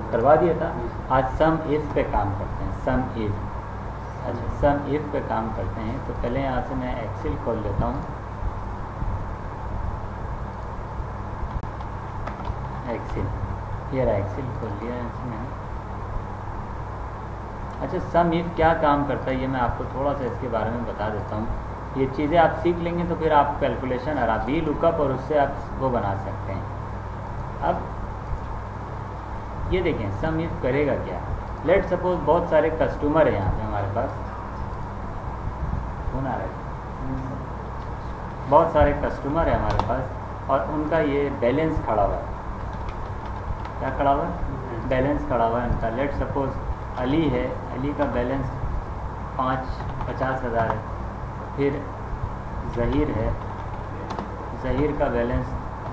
करवा दिया था। आज सम इफ पे काम करते हैं, सम इफ। अच्छा, सम इफ पे काम करते हैं तो पहले यहाँ से मैं एक्सेल खोल लेता हूँ। एक्सेल, ये रहा एक्सेल खोल लिया है इसमें। अच्छा, सम इफ क्या काम करता है ये मैं आपको थोड़ा सा इसके बारे में बता देता हूँ। ये चीज़ें आप सीख लेंगे तो फिर आप कैलकुलेशन आराम वी लुकअप और उससे आप वो बना सकते हैं। अब ये देखें सम इफ करेगा क्या। लेट सपोज बहुत सारे कस्टमर हैं यहाँ पे हमारे पास, फोन आ रहा है, बहुत सारे कस्टमर हैं हमारे पास और उनका ये बैलेंस खड़ा हुआ है। क्या खड़ा हुआ है? बैलेंस खड़ा हुआ है उनका। लेट सपोज अली है, अली का बैलेंस 50,000 है। फिर ज़हीर है, ज़हीर का बैलेंस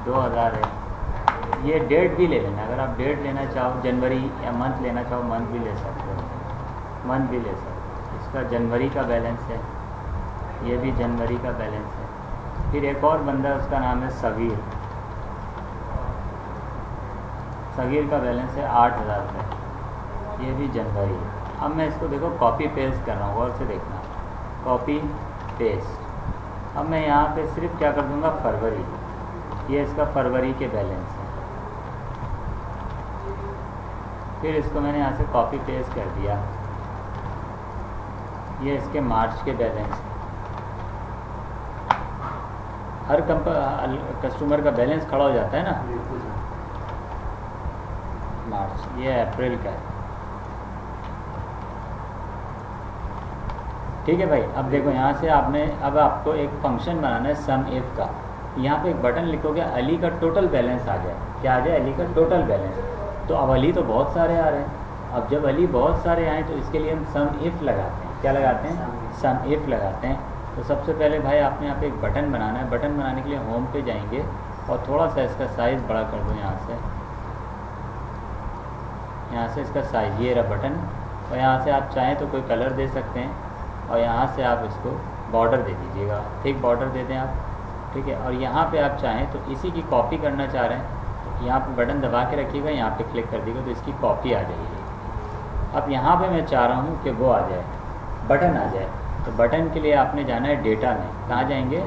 2,000 है। ये डेट भी ले लेना, अगर आप डेट लेना चाहो जनवरी या मंथ लेना चाहो मंथ भी ले सकते हो, मंथ भी ले सकते हो। इसका जनवरी का बैलेंस है, ये भी जनवरी का बैलेंस है। फिर एक और बंदा है उसका नाम है सगीर, सगीर का बैलेंस है 8,000 रुपये, ये भी जनवरी है। अब मैं इसको देखो कॉपी पेस्ट कर रहा हूँ, और से देखना, कॉपी पेस्ट। अब मैं यहाँ पे सिर्फ क्या कर दूँगा, फरवरी, ये इसका फरवरी के बैलेंस है। फिर इसको मैंने यहाँ से कॉपी पेस्ट कर दिया, ये इसके मार्च के बैलेंस है। हर कस्टमर का बैलेंस खड़ा हो जाता है ना, मार्च, ये अप्रैल का है। ठीक है भाई। अब देखो यहाँ से आपने, अब आपको एक फंक्शन बनाना है सम इफ का। यहाँ पे एक बटन लिखोगे, अली का टोटल बैलेंस आ जाए। क्या आ जाए? अली का टोटल बैलेंस। तो अब अली तो बहुत सारे आ रहे हैं। अब जब अली बहुत सारे आए तो इसके लिए हम सम इफ लगाते हैं। क्या लगाते हैं? सम इफ लगाते हैं। तो सबसे पहले भाई आपने यहाँ पे एक बटन बनाना है। बटन बनाने के लिए होम पे जाएंगे और थोड़ा सा इसका साइज़ बड़ा कर दो यहाँ से इसका साइज़, ये रहा बटन। और यहाँ से आप चाहें तो कोई कलर दे सकते हैं और यहाँ से आप इसको बॉर्डर दे दीजिएगा, थिक बॉर्डर दे दें आप। ठीक है। और यहाँ पे आप चाहें तो इसी की कॉपी करना चाह रहे हैं तो यहाँ पे बटन दबा के रखिएगा, यहाँ पे क्लिक कर दीजिएगा तो इसकी कॉपी आ जाएगी। अब यहाँ पे मैं चाह रहा हूँ कि वो आ जाए, बटन आ जाए। तो बटन के लिए आपने जाना है डेटा में। कहाँ जाएंगे?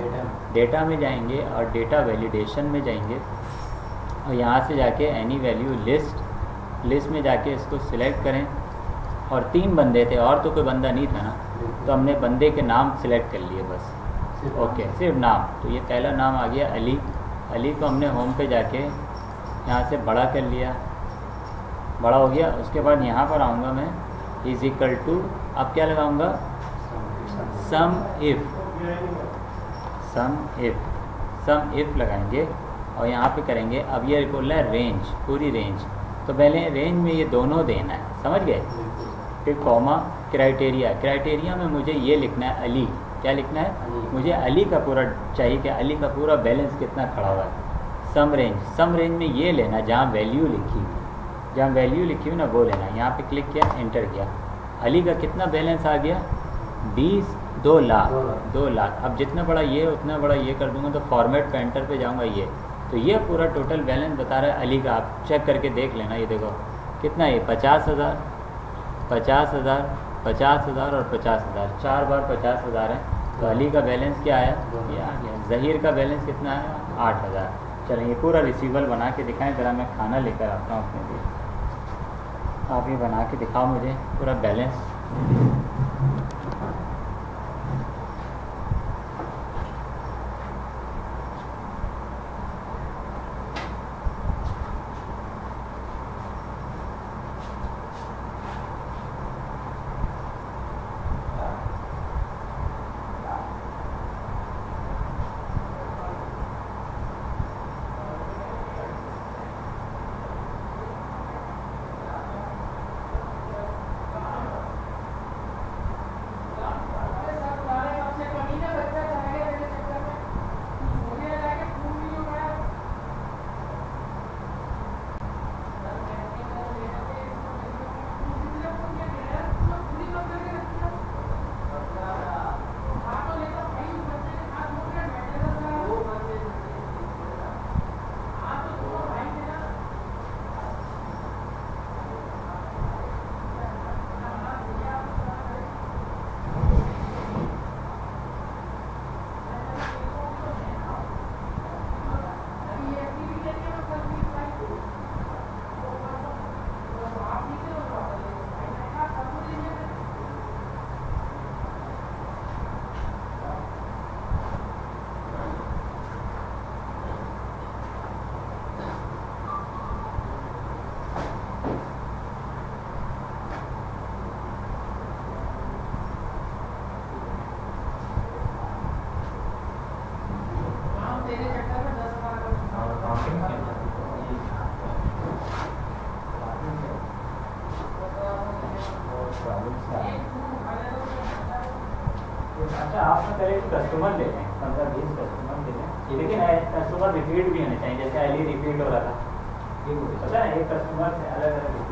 डेटा में जाएंगे और डेटा वैलिडेशन में जाएंगे और यहाँ से जाके एनी वैल्यू लिस्ट में जाके इसको सिलेक्ट करें। और 3 बंदे थे और तो कोई बंदा नहीं था ना, तो हमने बंदे के नाम सिलेक्ट कर लिए बस। ओके, सिर्फ नाम। तो ये पहला नाम आ गया अली। अली को हमने होम पे जाके यहाँ से बड़ा कर लिया, बड़ा हो गया। उसके बाद यहाँ पर आऊँगा मैं, इज इक्वल टू, अब क्या लगाऊँगा? सम इफ लगाएंगे और यहाँ पे करेंगे। अब ये बोल रहा है रेंज, पूरी रेंज। तो पहले रेंज में ये दोनों देना है, समझ गए? फिर कॉमा क्राइटेरिया में मुझे ये लिखना है अली। क्या लिखना है? मुझे अली का पूरा चाहिए कि अली का पूरा बैलेंस कितना खड़ा हुआ है। सम रेंज में ये लेना जहाँ वैल्यू लिखी हुई ना वो लेना। यहाँ पे क्लिक किया, एंटर किया। अली का कितना बैलेंस आ गया? 2 लाख। अब जितना बड़ा ये उतना बड़ा ये कर दूंगा तो फॉर्मेट का एंटर पे जाऊँगा ये, तो ये पूरा टोटल बैलेंस बता रहा है अली का। आप चेक करके देख लेना। ये देखो कितना है, 50,000 और 50,000, 4 बार 50,000 है। तो अली का बैलेंस क्या आया? ये आ गया। ज़हीर का बैलेंस कितना है? 8,000। चलिए ये पूरा रिसीवल बना के दिखाएं ज़रा। मैं खाना लेकर आता हूँ अपने लिए, आप ये बना के दिखाओ मुझे पूरा बैलेंस। अच्छा आप ना पहले कस्टमर ले लें, 15-20 कस्टमर ले लें, लेकिन कस्टमर रिपीट भी होने चाहिए, जैसे अली रिपीट हो रहा था, पता है एक कस्टमर से अलग अलग